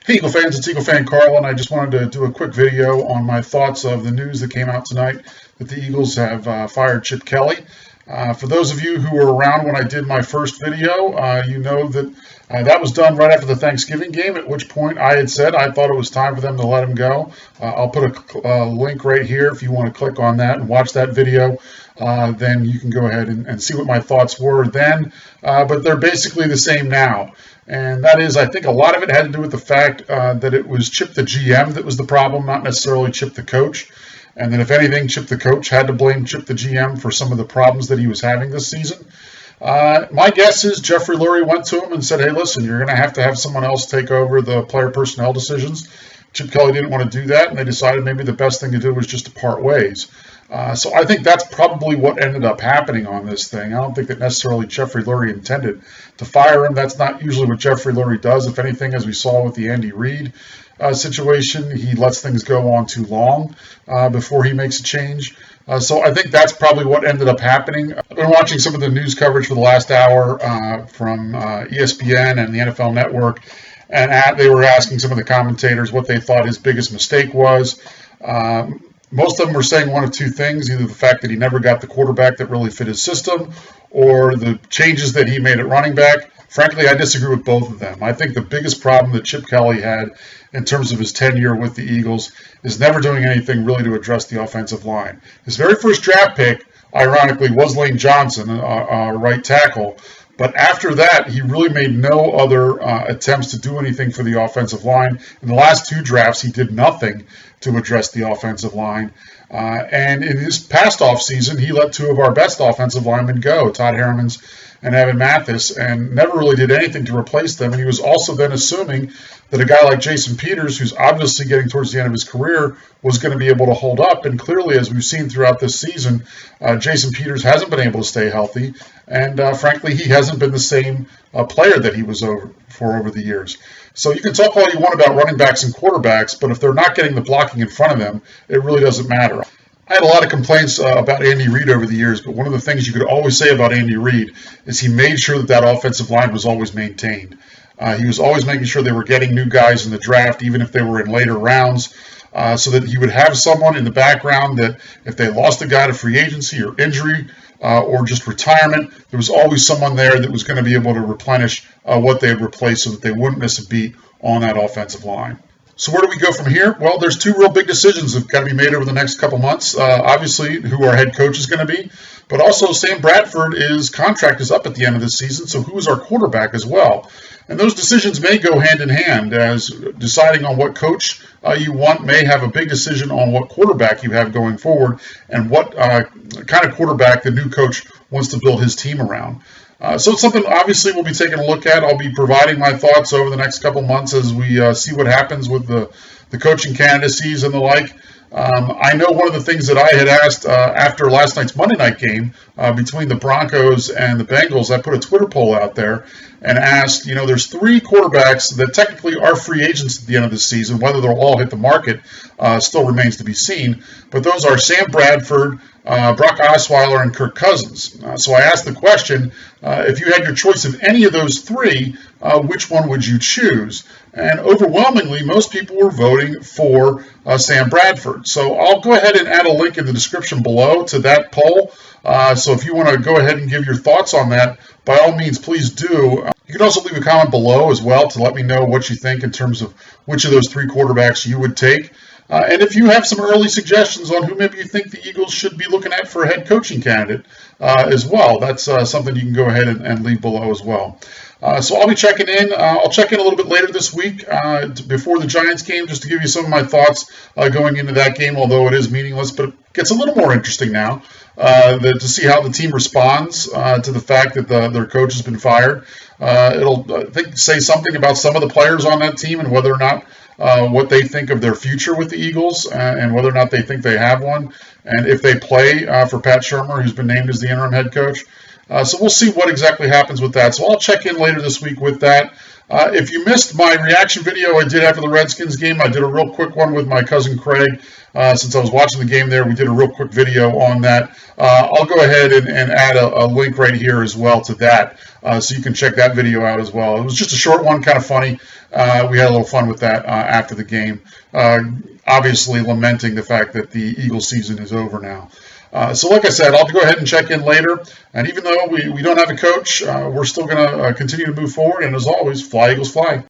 Hey Eagle fans, it's EaglefanKarl, and I just wanted to do a quick video on my thoughts of the news that came out tonight that the Eagles have fired Chip Kelly. For those of you who were around when I did my first video, you know that that was done right after the Thanksgiving game, at which point I had said I thought it was time for them to let him go. I'll put a link right here if you want to click on that and watch that video. Then you can go ahead and see what my thoughts were then, but they're basically the same now. And that is, I think a lot of it had to do with the fact that it was Chip the GM that was the problem, not necessarily Chip the coach. And that if anything, Chip the coach had to blame Chip the GM for some of the problems that he was having this season. My guess is Jeffrey Lurie went to him and said, hey, listen, you're going to have someone else take over the player personnel decisions. Chip Kelly didn't want to do that, and they decided maybe the best thing to do was just to part ways. So I think that's probably what ended up happening on this thing. I don't think that necessarily Jeffrey Lurie intended to fire him. That's not usually what Jeffrey Lurie does. If anything, as we saw with the Andy Reid situation, he lets things go on too long before he makes a change. So I think that's probably what ended up happening. I've been watching some of the news coverage for the last hour from ESPN and the NFL Network, and they were asking some of the commentators what they thought his biggest mistake was. Most of them were saying one of two things, either the fact that he never got the quarterback that really fit his system or the changes that he made at running back. Frankly, I disagree with both of them. I think the biggest problem that Chip Kelly had in terms of his tenure with the Eagles is never doing anything really to address the offensive line. His very first draft pick, ironically, was Lane Johnson, a right tackle. But after that, he really made no other attempts to do anything for the offensive line. In the last two drafts, he did nothing to address the offensive line. And in his past offseason, he let two of our best offensive linemen go, Todd Herremans and Evan Mathis, and never really did anything to replace them. And he was also then assuming that a guy like Jason Peters, who's obviously getting towards the end of his career, was going to be able to hold up. And clearly, as we've seen throughout this season, Jason Peters hasn't been able to stay healthy. And frankly, he hasn't been the same player that he was over the years. So you can talk all you want about running backs and quarterbacks, but if they're not getting the blocking in front of them, it really doesn't matter. I had a lot of complaints about Andy Reid over the years, but one of the things you could always say about Andy Reid is he made sure that offensive line was always maintained. He was always making sure they were getting new guys in the draft, even if they were in later rounds, so that he would have someone in the background that if they lost a guy to free agency or injury or just retirement, there was always someone there that was going to be able to replenish what they had replaced so that they wouldn't miss a beat on that offensive line. So where do we go from here? Well, there's two real big decisions that have got to be made over the next couple months. Obviously, who our head coach is going to be, but also Sam Bradford's contract is up at the end of this season, so who is our quarterback as well? And those decisions may go hand in hand, as deciding on what coach you want may have a big decision on what quarterback you have going forward and what kind of quarterback the new coach wants to build his team around. So it's something obviously we'll be taking a look at. I'll be providing my thoughts over the next couple months as we see what happens with the coaching candidacies and the like. I know one of the things that I had asked after last night's Monday night game between the Broncos and the Bengals, I put a Twitter poll out there and asked, there's three quarterbacks that technically are free agents at the end of the season. Whether they'll all hit the market still remains to be seen. But those are Sam Bradford, Brock Osweiler, and Kirk Cousins. So I asked the question, if you had your choice of any of those three, which one would you choose? And overwhelmingly, most people were voting for Sam Bradford. So I'll go ahead and add a link in the description below to that poll. So if you want to go ahead and give your thoughts on that, by all means, please do. You can also leave a comment below as well to let me know what you think in terms of which of those three quarterbacks you would take. And if you have some early suggestions on who maybe you think the Eagles should be looking at for a head coaching candidate as well, that's something you can go ahead and leave below as well. So I'll be checking in. I'll check in a little bit later this week before the Giants game just to give you some of my thoughts going into that game, although it is meaningless. But it gets a little more interesting now to see how the team responds to the fact that their coach has been fired. It'll, I think, say something about some of the players on that team and whether or not what they think of their future with the Eagles and whether or not they think they have one, and if they play for Pat Shurmur, who's been named as the interim head coach. So we'll see what exactly happens with that. So I'll check in later this week with that. If you missed my reaction video I did after the Redskins game, I did a real quick one with my cousin Craig. Since I was watching the game there, we did a real quick video on that. I'll go ahead and add a link right here as well to that, so you can check that video out as well. It was just a short one, kind of funny. We had a little fun with that after the game, obviously lamenting the fact that the Eagles season is over now. So like I said, I'll go ahead and check in later. And even though we don't have a coach, we're still going to continue to move forward. And as always, fly, Eagles, fly.